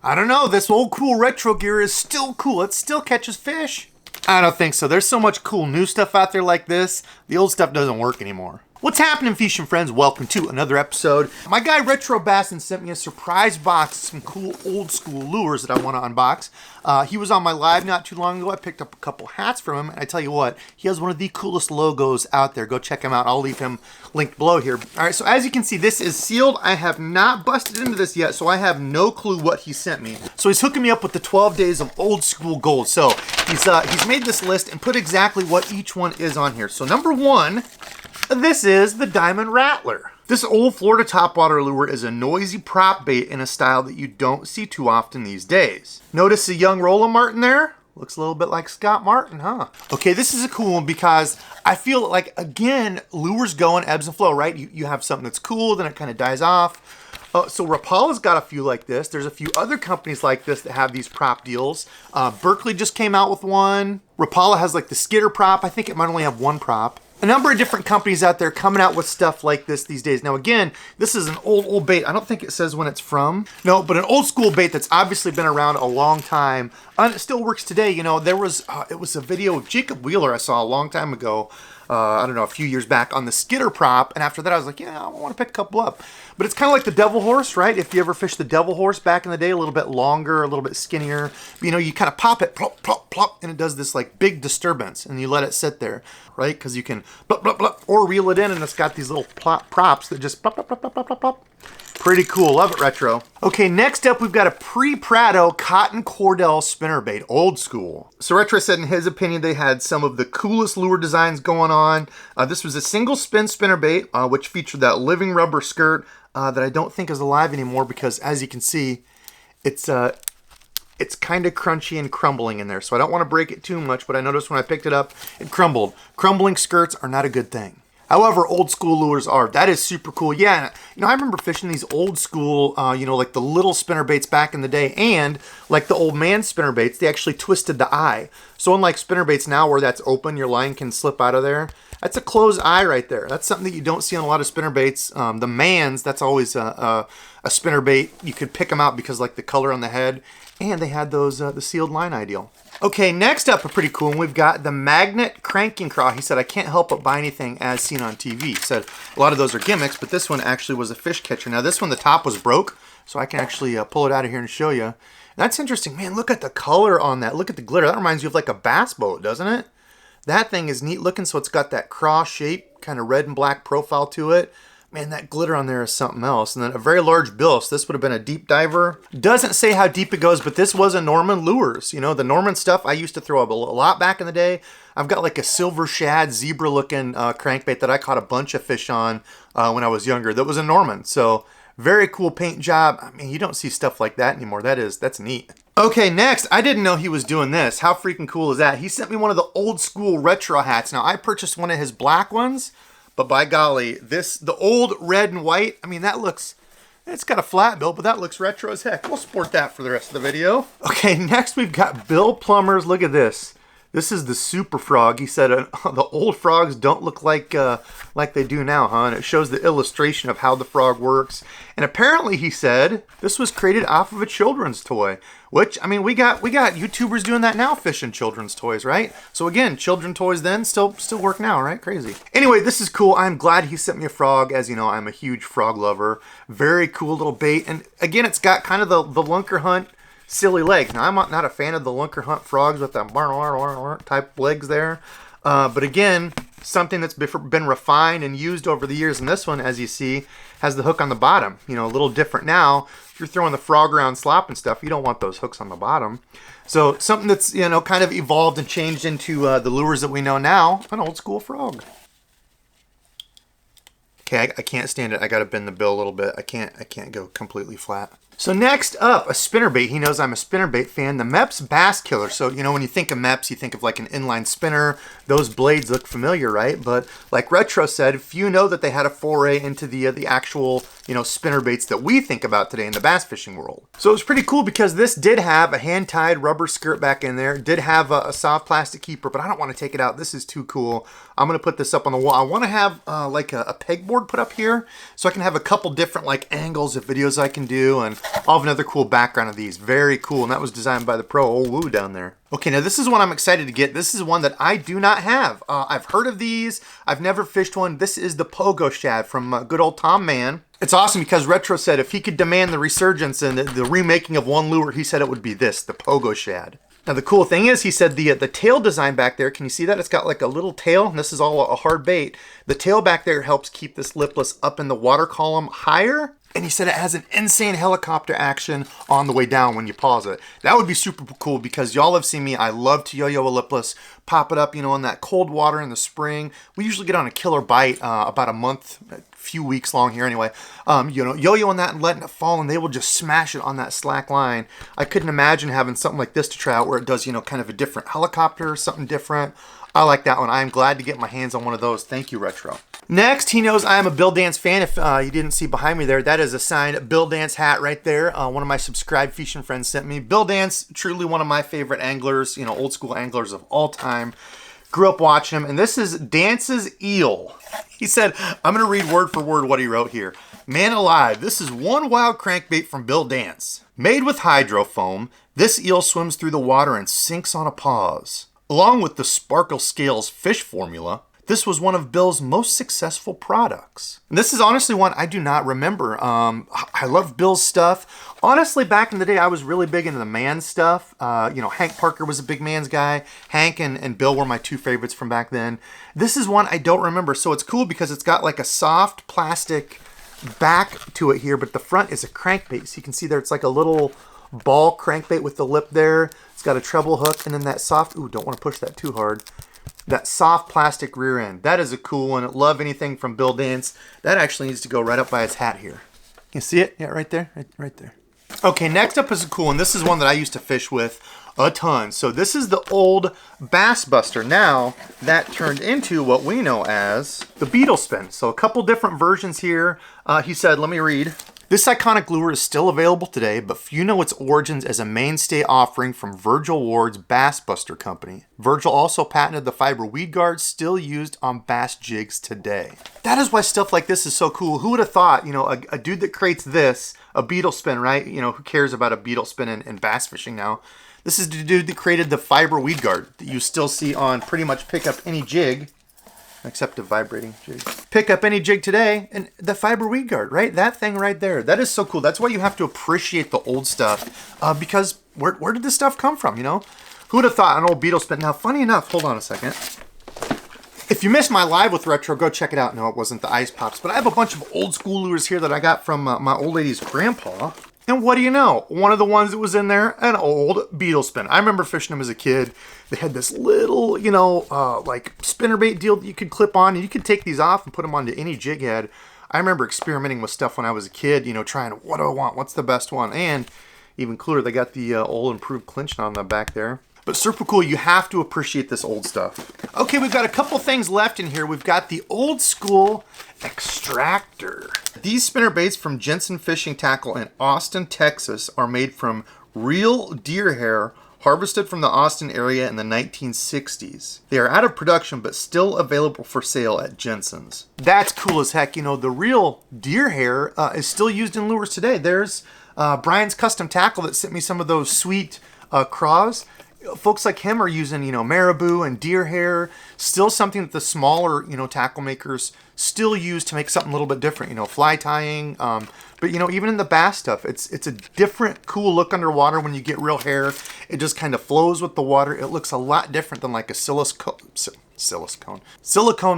I don't know, this old cool retro gear is still cool. It still catches fish. I don't think so. There's so much cool new stuff out there like this. The old stuff doesn't work anymore. What's happening, fishing friends? Welcome to another episode. My guy Retro Bassin sent me a surprise box of some cool old school lures that I want to unbox. He was on my live not too long ago. I picked up a couple hats from him, and I tell you what, he has one of the coolest logos out there. Go check him out. I'll leave him linked below here. All right, so as you can see, this is sealed. I have not busted into this yet, so I have no clue what he sent me. So he's hooking me up with the 12 days of old school gold. So he's made this list and put exactly what each one is on here. So number one, this is the Diamond Rattler. This old Florida topwater lure is a noisy prop bait in a style that you don't see too often these days. Notice the young Roland Martin there? Looks a little bit like Scott Martin, huh? Okay, this is a cool one because I feel like, again, lures go in ebbs and flow, right? You have something that's cool, then it kind of dies off. So Rapala's got a few like this. There's a few other companies like this that have these prop deals. Berkeley just came out with one. Rapala has like the skidder prop. I think it might only have one prop. A number of different companies out there coming out with stuff like this these days. Now again, this is an old bait. I don't think it says when it's from. No, but an old school bait that's obviously been around a long time. And it still works today. You know, it was a video of Jacob Wheeler I saw a long time ago. I don't know, a few years back on the skidder prop. And after that, I was like, yeah, I want to pick a couple up. But it's kind of like the devil horse, right? If you ever fished the devil horse back in the day, a little bit longer, a little bit skinnier. You know, you kind of pop it, plop, plop, plop, and it does this like big disturbance. And you let it sit there, right? Because you can plop, plop, plop, or reel it in, and it's got these little props that just plop, plop, plop, plop, plop, plop, plop. Pretty cool. Love it, retro. Okay, next up, we've got a pre-Prado cotton cordell spinnerbait, old school. So Retro said in his opinion, they had some of the coolest lure designs going on. This was a single spin spinnerbait, which featured that living rubber skirt that I don't think is alive anymore because, as you can see, it's kind of crunchy and crumbling in there. So I don't want to break it too much, but I noticed when I picked it up, it crumbled. Crumbling skirts are not a good thing. However, old school lures are. That is super cool. Yeah, you know, I remember fishing these old school, you know, like the little spinner baits back in the day, and like the old man spinner baits, they actually twisted the eye. So unlike spinner baits now where that's open, your line can slip out of there. That's a closed eye right there. That's something that you don't see on a lot of spinner baits. The mans, that's always a spinner bait. You could pick them out because like the color on the head, and they had those the sealed line ideal. Okay, next up, a pretty cool one. We've got the magnet cranking craw. He said, I can't help but buy anything as seen on TV. He said, a lot of those are gimmicks, but this one actually was a fish catcher. Now, this one, the top was broke, so I can actually pull it out of here and show you. And that's interesting. Man, look at the color on that. Look at the glitter. That reminds you of like a bass boat, doesn't it? That thing is neat looking, so it's got that craw shape, kind of red and black profile to it. Man, that glitter on there is something else. And then a very large bill, so this would have been a deep diver. Doesn't say how deep it goes, but this was a Norman lures. You know, the Norman stuff I used to throw up a lot back in the day. I've got like a silver shad, zebra looking crankbait that I caught a bunch of fish on when I was younger. That was a Norman, so very cool paint job. I mean, you don't see stuff like that anymore. That's neat. Okay, next, I didn't know he was doing this. How freaking cool is that? He sent me one of the old school retro hats. Now, I purchased one of his black ones. But by golly, the old red and white, I mean, it's got a flat bill, but that looks retro as heck. We'll sport that for the rest of the video. Okay, next we've got Bill Plummer's. Look at this. This is the Super Frog. He said the old frogs don't look like they do now, huh? And it shows the illustration of how the frog works. And apparently, he said, this was created off of a children's toy. Which, I mean, we got YouTubers doing that now, fishing children's toys, right? So again, children toys then still work now, right? Crazy. Anyway, this is cool. I'm glad he sent me a frog. As you know, I'm a huge frog lover. Very cool little bait. And again, it's got kind of the Lunker Hunt silly legs. Now, I'm not a fan of the Lunker Hunt frogs with that type legs there. But again, something that's been refined and used over the years. And this one, as you see, has the hook on the bottom. You know, a little different now. If you're throwing the frog around slop and stuff, you don't want those hooks on the bottom. So something that's, you know, kind of evolved and changed into the lures that we know now, an old school frog. Okay, I can't stand it. I got to bend the bill a little bit. I can't go completely flat. So next up, a spinnerbait. He knows I'm a spinnerbait fan. The Mepps Bass Killer. So, you know, when you think of Mepps, you think of like an inline spinner. Those blades look familiar, right? But like Retro said, if you know that they had a foray into the actual, you know, spinnerbaits that we think about today in the bass fishing world. So it was pretty cool because this did have a hand-tied rubber skirt back in there. It did have a soft plastic keeper, but I don't want to take it out. This is too cool. I'm going to put this up on the wall. I want to have like a pegboard put up here so I can have a couple different like angles of videos I can do. And I'll have another cool background of these. Very cool, and that was designed by the pro old Woo down there. Okay, now this is one I'm excited to get. This is one that I do not have. I've heard of these. I've never fished one. This is the Pogo Shad from good old Tom Mann. It's awesome because Retro said if he could demand the resurgence and the remaking of one lure, he said it would be this, the Pogo Shad. Now the cool thing is, he said the tail design back there, can you see that? It's got like a little tail, and this is all a hard bait. The tail back there helps keep this lipless up in the water column higher. And he said it has an insane helicopter action on the way down when you pause it. That would be super cool because y'all have seen me. I love to yo-yo a lipless, pop it up, you know, in that cold water in the spring. We usually get on a killer bite about a month, a few weeks long here anyway. You know, yo-yoing that and letting it fall, and they will just smash it on that slack line. I couldn't imagine having something like this to try out where it does, you know, kind of a different helicopter, something different. I like that one. I am glad to get my hands on one of those. Thank you, Retro. Next, he knows I am a Bill Dance fan. If you didn't see behind me there, that is a signed Bill Dance hat right there. One of my subscribed fishing friends sent me. Bill Dance, truly one of my favorite anglers, you know, old school anglers of all time. Grew up watching him, and this is Dance's Eel. He said, I'm going to read word for word what he wrote here. Man alive, this is one wild crankbait from Bill Dance. Made with hydrofoam, this eel swims through the water and sinks on a pause. Along with the Sparkle Scales fish formula, this was one of Bill's most successful products. And this is honestly one I do not remember. I love Bill's stuff. Honestly, back in the day, I was really big into the man stuff. You know, Hank Parker was a big man's guy. Hank and Bill were my two favorites from back then. This is one I don't remember. So it's cool because it's got like a soft plastic back to it here, but the front is a crankbait. So you can see there, it's like a little ball crankbait with the lip there. It's got a treble hook, and then that soft, ooh, don't want to push that too hard. That soft plastic rear end. That is a cool one. I love anything from Bill Dance. That actually needs to go right up by his hat here. You see it? Yeah, right there, right there. Okay, next up is a cool one. This is one that I used to fish with a ton. So this is the old Bass Buster. Now, that turned into what we know as the Beetle Spin. So a couple different versions here. He said, let me read. This iconic lure is still available today, but few know its origins as a mainstay offering from Virgil Ward's Bass Buster company. Virgil also patented the fiber weed guard still used on bass jigs today. That is why stuff like this is so cool. Who would have thought, you know, a dude that creates this, a Beetle Spin, right? You know, who cares about a Beetle Spin in bass fishing now? This is the dude that created the fiber weed guard that you still see on pretty much pick up any jig. Except a vibrating jig. Pick up any jig today, and the fiber weed guard, right? That thing right there. That is so cool. That's why you have to appreciate the old stuff, because where did this stuff come from, you know? Who would have thought an old Beetle Spin? Now, funny enough, hold on a second. If you missed my live with Retro, go check it out. No, it wasn't the ice pops, but I have a bunch of old school lures here that I got from my old lady's grandpa. And what do you know? One of the ones that was in there, an old Beetle Spin. I remember fishing them as a kid. They had this little, you know, like spinnerbait deal that you could clip on, and you could take these off and put them onto any jig head. I remember experimenting with stuff when I was a kid, you know, trying, what do I want? What's the best one? And even cooler, they got the old improved clinch on the back there. But super cool, you have to appreciate this old stuff. Okay, we've got a couple things left in here. We've got the old school extractor. These spinner baits from Jensen Fishing Tackle in Austin, Texas are made from real deer hair harvested from the Austin area in the 1960s. They are out of production but still available for sale at Jensen's. That's cool as heck. You know, the real deer hair is still used in lures today. There's Brian's Custom Tackle that sent me some of those sweet craws. Folks like him are using, you know, marabou and deer hair. Still something that the smaller, you know, tackle makers still use to make something a little bit different, you know, fly tying. But, you know, even in the bass stuff, it's a different, cool look underwater when you get real hair. It just kind of flows with the water. It looks a lot different than like a silicone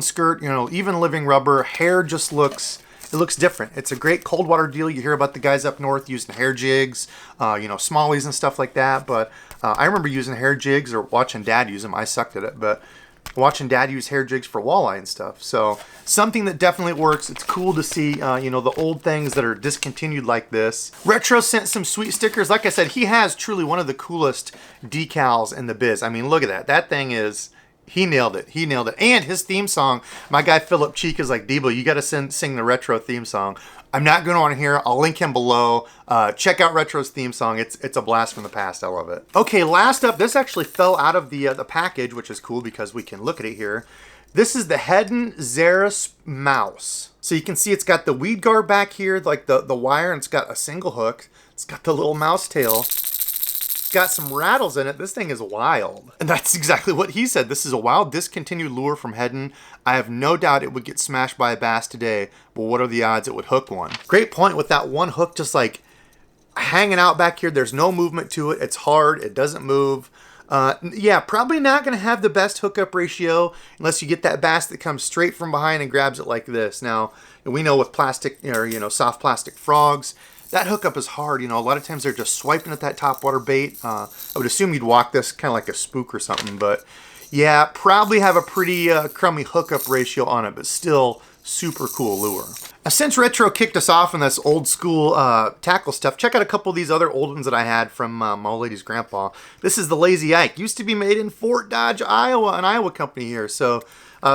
skirt, you know, even living rubber. Hair just looks... It looks different. It's a great cold water deal. You hear about the guys up north using hair jigs, you know, smallies and stuff like that. But I remember using hair jigs or watching Dad use them. I sucked at it, but watching Dad use hair jigs for walleye and stuff. So something that definitely works. It's cool to see, you know, the old things that are discontinued like this. Retro sent some sweet stickers. Like I said, he has truly one of the coolest decals in the biz. I mean, look at that. That thing is... He nailed it. He nailed it. And his theme song, my guy Philip Cheek is like, Debo, you got to sing the Retro theme song. I'm not going on here. I'll link him below. Check out Retro's theme song. It's a blast from the past. I love it. Okay, last up, this actually fell out of the package, which is cool because we can look at it here. This is the Hedden Xeris Mouse. So you can see it's got the weed guard back here, like the wire, and it's got a single hook. It's got the little mouse tail. It's got some rattles in it. This thing is wild. And that's exactly what he said. This is a wild discontinued lure from Heddon. I have no doubt it would get smashed by a bass today, but what are the odds it would hook one? Great point with that one hook just like hanging out back here. There's no movement to it. It's hard. It doesn't move. Yeah, probably not going to have the best hookup ratio unless you get that bass that comes straight from behind and grabs it like this. Now, we know with plastic or, soft plastic frogs, that hookup is hard. A lot of times they're just swiping at that topwater bait. I would assume you'd walk this kind of like a spook or something, but yeah, probably have a pretty crummy hookup ratio on it, but still super cool lure. Since Retro kicked us off in this old school tackle stuff, check out a couple of these other old ones that I had from my old lady's grandpa. This is the Lazy Ike. Used to be made in Fort Dodge, Iowa, an Iowa company here. So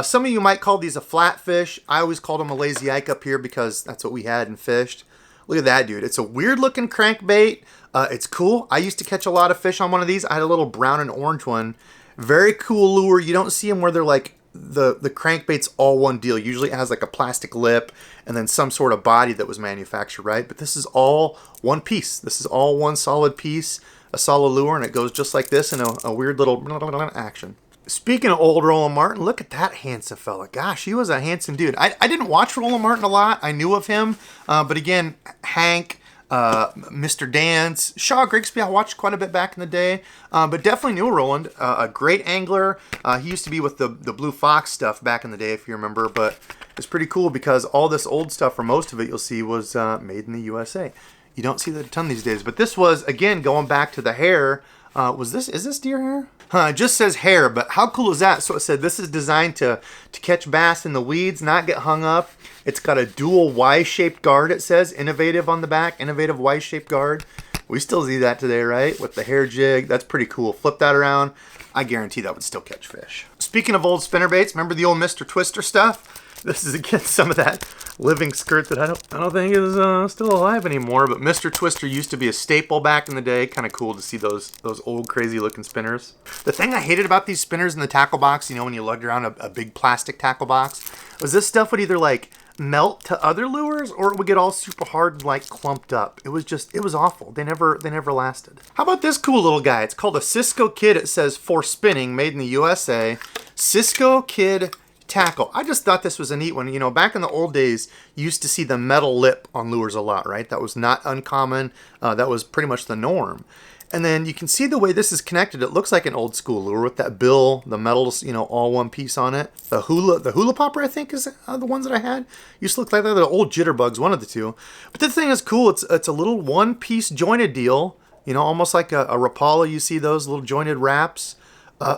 some of you might call these a flatfish. I always called them a Lazy Ike up here because that's what we had and fished. Look at that, dude. It's a weird looking crankbait. It's cool. I used to catch a lot of fish on one of these. I had a little brown and orange one. Very cool lure. You don't see them where they're like the crankbait's all one deal. Usually it has like a plastic lip and then some sort of body that was manufactured, right? But this is all one piece. This is all one solid piece, a solid lure, and it goes just like this in a weird little action. Speaking of old Roland Martin, look at that handsome fella. Gosh, he was a handsome dude. I didn't watch Roland Martin a lot. I knew of him. But again, Hank, Mr. Dance, Shaw Grigsby, I watched quite a bit back in the day. But definitely knew Roland. A great angler. He used to be with the Blue Fox stuff back in the day, if you remember. But it's pretty cool because all this old stuff, or most of it, you'll see was made in the USA. You don't see that a ton these days. But this was, again, going back to the hair. Is this deer hair? It just says hair, but how cool is that? So it said this is designed to catch bass in the weeds, not get hung up. It's got a dual Y-shaped guard, it says. Innovative on the back, innovative Y-shaped guard. We still see that today, right? With the hair jig. That's pretty cool. Flip that around. I guarantee that would still catch fish. Speaking of old spinnerbaits, remember the old Mr. Twister stuff? This is again some of that living skirt that I don't think is still alive anymore. But Mr. Twister used to be a staple back in the day. Kind of cool to see those old crazy looking spinners. The thing I hated about these spinners in the tackle box, when you lugged around a big plastic tackle box, was this stuff would either like melt to other lures or it would get all super hard and like clumped up. It was awful. They never lasted. How about this cool little guy? It's called a Cisco Kid. It says for spinning, made in the USA. Cisco Kid tackle. I just thought this was a neat one. Back in the old days, you used to see the metal lip on lures a lot, right? That was not uncommon. That was pretty much the norm. And then you can see the way this is connected. It looks like an old school lure with that bill, the metals, all one piece on it. The hula popper, I think, is the ones that I had. Used to look like the old jitterbugs, one of the two. But the thing is cool. It's a little one piece jointed deal. Almost like a Rapala. You see those little jointed wraps.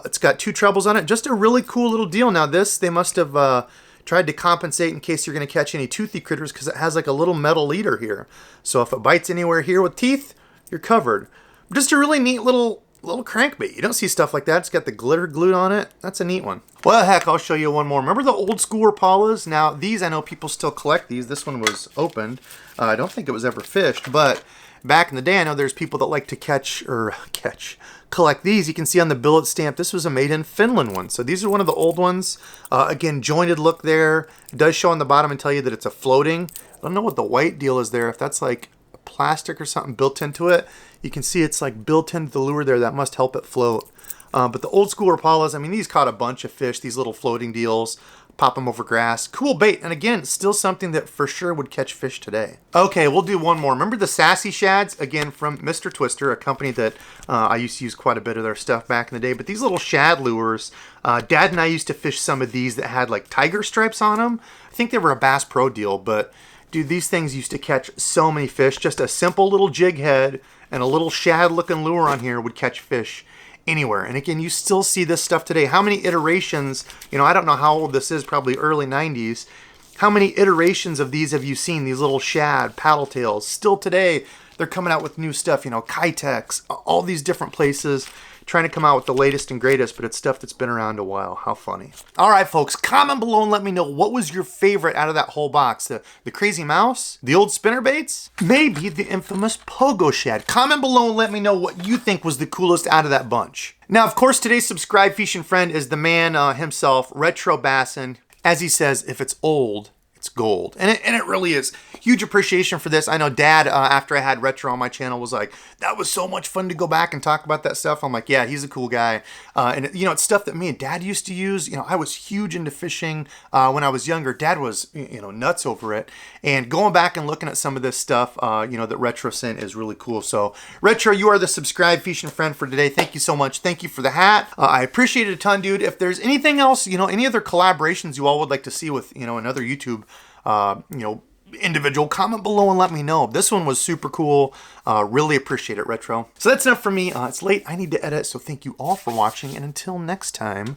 It's got two trebles on it. Just a really cool little deal. Now this, they must have tried to compensate in case you're going to catch any toothy critters because it has like a little metal leader here. So if it bites anywhere here with teeth, you're covered. Just a really neat little crankbait. You don't see stuff like that. It's got the glitter glued on it. That's a neat one. Well, heck, I'll show you one more. Remember the old school Rapalas? Now these, I know people still collect these. This one was opened. I don't think it was ever fished, but back in the day, I know there's people that like to collect these. You can see on the billet stamp, this was a made in Finland one. So these are one of the old ones. Again, jointed look there. It does show on the bottom and tell you that it's a floating. I don't know what the white deal is there. If that's like plastic or something built into it, you can see it's like built into the lure there. That must help it float. But the old school Rapalas, I mean, these caught a bunch of fish, these little floating deals. Pop them over grass. Cool bait. And again, still something that for sure would catch fish today. Okay, we'll do one more. Remember the sassy shads? Again, from Mr. Twister, a company that I used to use quite a bit of their stuff back in the day. But these little shad lures, Dad and I used to fish some of these that had like tiger stripes on them. I think they were a Bass Pro deal, but dude, these things used to catch so many fish. Just a simple little jig head and a little shad looking lure on here would catch fish anywhere. And again, you still see this stuff today. How many iterations, I don't know how old this is, probably early 90s. How many iterations of these have you seen? These little shad, paddle tails. Still today, they're coming out with new stuff, Kitex, all these different places trying to come out with the latest and greatest, but it's stuff that's been around a while. How funny. All right, folks, comment below and let me know what was your favorite out of that whole box. The crazy mouse? The old spinnerbaits? Maybe the infamous Pogo Shad. Comment below and let me know what you think was the coolest out of that bunch. Now, of course, today's subscribe fishing friend is the man himself, Retro Bassin. As he says, if it's old, it's gold. And it really is. Huge appreciation for this. I know Dad, after I had Retro on my channel, was like, that was so much fun to go back and talk about that stuff. I'm like, yeah, he's a cool guy. And you know, it's stuff that me and Dad used to use. You know, I was huge into fishing when I was younger. Dad was, you know, nuts over it. And going back and looking at some of this stuff, you know, that Retro sent is really cool. So Retro, you are the subscribed fishing friend for today. Thank you so much. Thank you for the hat. I appreciate it a ton, dude. If there's anything else, you know, any other collaborations you all would like to see with, you know, another YouTube, you know, individual, comment below and let me know. This one was super cool. Really appreciate it, Retro. So that's enough for me. It's late. I need to edit. So thank you all for watching. And until next time.